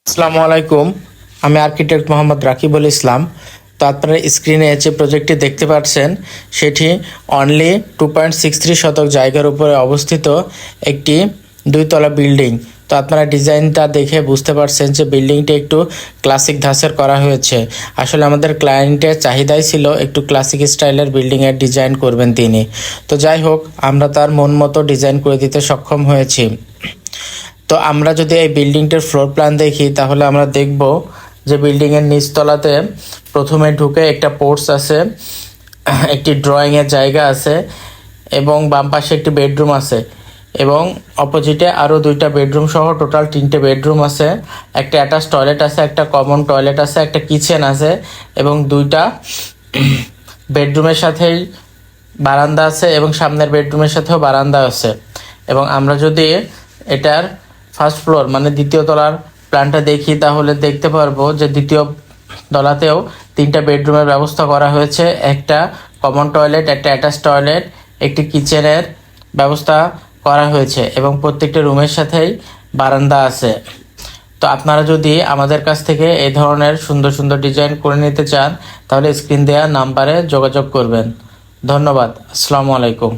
আসসালামু আলাইকুম। আমি আর্কিটেক্ট মোহাম্মদ রাকিবুল ইসলাম। তো আপনারা স্ক্রিনে যে প্রজেক্টটি দেখতে পাচ্ছেন সেটি অনলি 2.63 শতক জায়গার উপরে অবস্থিত একটি দুইতলা বিল্ডিং। তো আপনারা ডিজাইনটা দেখে বুঝতে পারছেন যে বিল্ডিংটি একটু ক্লাসিক ধাঁচের করা হয়েছে। আসলে আমাদের ক্লায়েন্টের চাহিদাই ছিল একটু ক্লাসিক স্টাইলের বিল্ডিংয়ের ডিজাইন করবেন তিনি। তো যাই হোক, আমরা তার মন মতো ডিজাইন করে দিতে সক্ষম হয়েছি। তো আমরা যদি এই বিল্ডিংটার ফ্লোর প্ল্যান দেখি তাহলে আমরা দেখব যে বিল্ডিংয়ের নিচতলাতে প্রথমে ঢুকে একটা পোর্টস আছে, একটি ড্রয়িংয়ের জায়গা আছে এবং বাম পাশে একটি বেডরুম আছে এবং অপোজিটে আরও দুইটা বেডরুম সহ টোটাল 3টে বেডরুম আছে। একটা অ্যাটাচ টয়লেট আছে, একটা কমন টয়লেট আছে, একটা কিচেন আছে এবং দুইটা বেডরুমের সাথেই বারান্দা আছে এবং সামনের বেডরুমের সাথেও বারান্দা আছে। এবং আমরা যদি এটার ফার্স্ট ফ্লোর মানে দ্বিতীয় তলার প্ল্যানটা দেখি তাহলে দেখতে পারবো যে দ্বিতীয় তলাতেও 3টা বেডরুমের ব্যবস্থা করা হয়েছে, একটা কমন টয়লেট, একটা অ্যাটাচ টয়লেট, একটি কিচেনের ব্যবস্থা করা হয়েছে এবং প্রত্যেকটা রুমের সাথেই বারান্দা আছে। তো আপনারা যদি আমাদের কাছ থেকে এই ধরনের সুন্দর সুন্দর ডিজাইন করে নিতে চান তাহলে স্ক্রিন দেওয়া নাম্বারে যোগাযোগ করবেন। ধন্যবাদ। আসসালামু আলাইকুম।